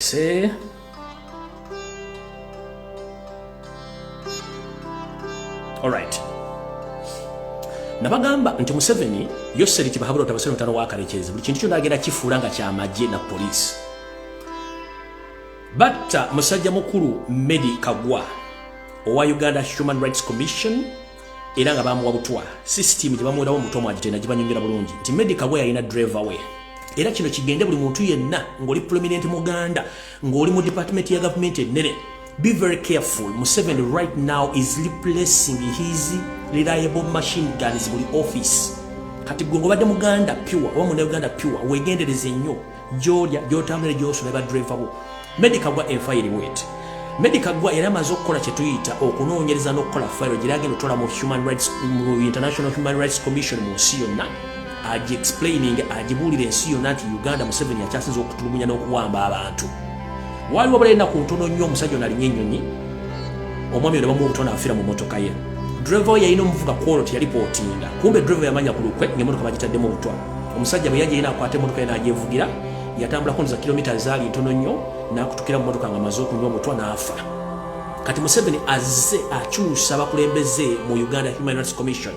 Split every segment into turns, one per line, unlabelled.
Say all right. Nabagamba nti Museveni yosseri kibahabula otabasene mutano wa Karekezi buli kintu kyonna agenda kifuula nga kya magye na poliisi. Batta musajja mukulu Medi Kagwa owa Uganda Human Rights Commission era nga bamuwa butwa system gye bamuwerawo omuto mwagitenda gye banyongera bulungi nti Medi Kagwa yalina driver we era kino kigende buli muntu yenna ng'oli prominent Muganda ng'oli mu department ya government ennene. Be very careful. Museveni right now is replacing his reliable machine guns in the office. Kati gongo bade Muganda pure, wa mune Uganda pure, wegendereze nnyo. Jolya, jotamule joso neba driver wo. Medi Kagwa enfire wait. Medi Kagwa era amaze okukola kye tuyita okunoonyereza n'okukola file girage n'otola mu International Human Rights Commission mu nsi yonna. Aji explaining ajibuulira ensi yonna nti Uganda Museveni yakyasinza okutulugunya n'okuwamba abantu. Waliwo balina ku ntono nnyo omusajja nalinnya ennyonyi omwami ne bamuwa obutona afiira mu motoka ye. Driver yalina omuvuga quality yalipotinga kumbe driver yamanya ku lukwe ng'emmotoka bagitaddemu obutwa. Omusajja bwe yajja yina akwata emmotoka ye n'agyevugira yatambula ku za kilomita zaali ntono nnyo n'akutukira mu motoka nga amaze okunywa omutwa n'afa. Kati Museveni azze akyusa abakulembeze mu Uganda Human Rights Commission.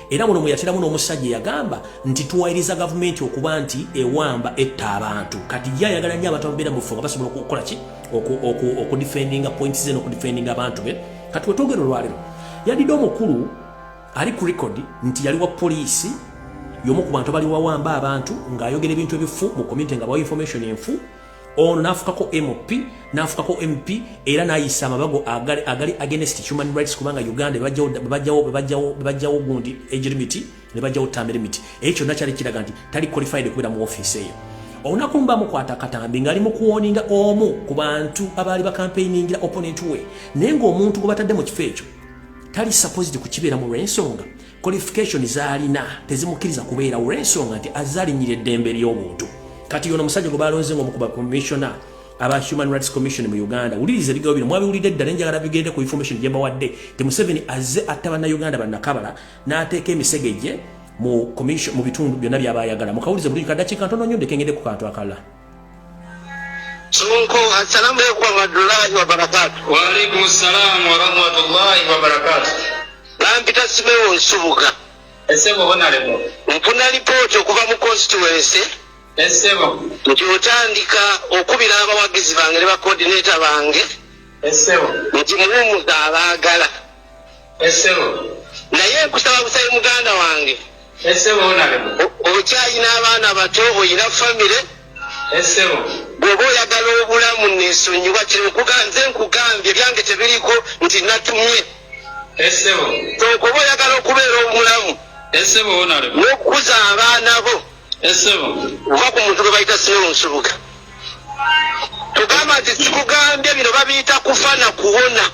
Era muno muyateramu n'omusajja yagamba nti tuwayiriza gavumenti okuba nti ewamba etta abantu. Kati yayagala nnyo abantu ababeera mu bifo nga basobola okukola ki okudefendinga points ze n'okudefendinga abantu be. Kati wetwogera olwaleero yalidde omukulu ali ku record nti yali wa poliisi y'omu ku bantu abali wawamba abantu ng'ayogera ebintu ebifu mu community nga bawa information enfu. Ono n'afukako n'afukako MP era n'ayisa amabago agali against human rights kubanga Uganda bajjawo gundi age limit ne bajjawo term limit. Ekyo nakyali kiraga nti tali qualified okubeera mu office eyo. Olunaku mbamu kwata akatambi ng'ali mu kuwoninga omu ku bantu abaali bakampeiningira opponent we naye ng'omuntu gwe batadde mu kifo ekyo tali supposed kukibeera mu lw'ensonga qualification zaalina tezimukkiriza kubeera olw'ensonga nti azaalinnyira eddembe ly'obuntu. Kati yono musajja gwe balonze ng'omukuba commissioner aba Human Rights Commission mu Uganda uliriza ebigawo bino mwabiwulidde ddala njagala bigende ku information gye mbawadde te Museveni azze atta bannayuganda bannakabala n'ateeka emisegejje mu commission mu bitundu byonna by'abayagala mukawulize buli kadakiika ntono nnyo ndeke ngende ku kantu akalala.
Sonko assalamu alaykum wa rahmatullahi wa barakatuh. Wa alaykum assalam wa rahmatullahi wa barakatuh. Lampita Simeo Nsubuga. Esebo bonalemo. Mpuna ripoti okuva mu constituency. Esebo. Nti otandika okubira abawagizi bange ne ba coordinator bange. Esebo. Nti muwumuza abaagala. Esebo. Naye kusaba busayi muganda wange. Esebo bonalemo. Okyayina abaana bato oyina family. Esebo. Bw'oba oyagala obulamu n'ensonyiwa kiri okuganze nkugambye byange tebiriko nti natumye. Esebo. Oba oyagala okubeera omulamu. Esebo bonalemo. N'okukuza abaana bo. Esebo. Uva ku muntu gwe bayita Simeo Nsubuga. Tugamba nti sikugambye bino babiyita kufa na kuwona.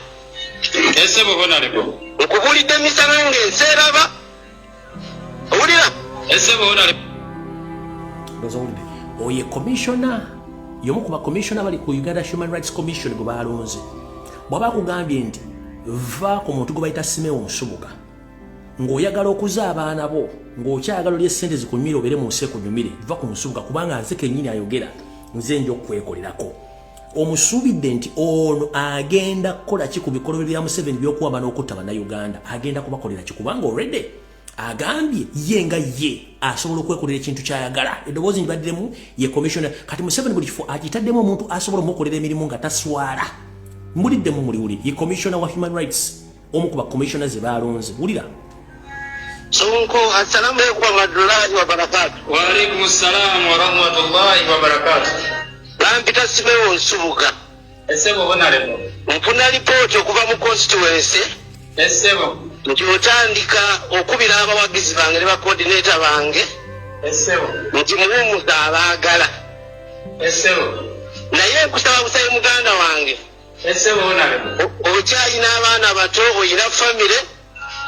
Esebo bonalemo. Nkubulidde emisana ng'enseeraba. Owulira? Esebo bonalemo.
Oye commissioner yomu ku commissioner bali ku Uganda Human Rights Commission gwe balonze bwaba kugambye nti va ku muntu gwe bayita Simeo Nsubuga ng'oyagala okuza abaana bo ng'okyagala olye ssente zikunywire obeere mu nsi ekunyumire va ku Nsubuga kubanga nze kennyini ayogera nze nja okwekolerako. Omusuubidde nti ono agenda kukola ki ku bikolwa bya Museveni by'okuwamba n'okutta bannayuganda agenda kubakolera ki kubanga already agambye ye nga ye asobola okwekolera ekintu kyayagala. Eddoboozi ndibaddiremu ye commissioner kati Museveni buli kifo agitaddemu omuntu asobola omukolera emirimu nga taswala. Mbuliddemu muliwuli ye commissioner wa human rights omu ku bacommissioners ze balonze. Wulira.
Sonko assalamu alaykum wa rahmatullahi wa barakatuh. Wa alaykum assalam wa rahmatullahi wa barakatuh. Lampita Simeo Nsubuga. Esebo bonalemo. Mpuna ripoti okuva mu constituency. Esebo. Nti otandika okubira abawagizi bange ne ba coordinator bange. Esebo. Nti muwumuza abaagala. Esebo. Naye nkusaba busayi muganda wange. Esebo bonalemo. Okyayina abaana bato oyina family.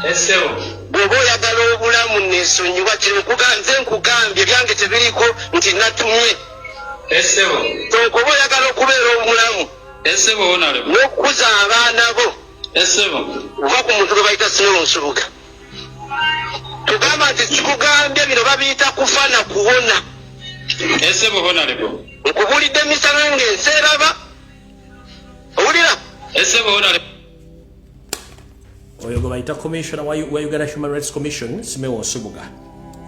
Esebo. Bw'oba oyagala obulamu n'ensonyiwa kiri okuganze nkugambye byange tebiriko nti natumye. Esebo. Oba oyagala okubeera omulamu. Esebo bonalemo. N'okukuza abaana bo. Esebo. Uva ku muntu gwe bayita Simeo Nsubuga. tugamba nti kikugambye bino babiyita kufa na kuwona.
Ese Honorable.
Nkubulidde misana ng'enseeraba. Owulira?
Ese Honorable.
Oyo gwe bayita commissioner wa Uganda Human Rights Commission Simeo Nsubuga.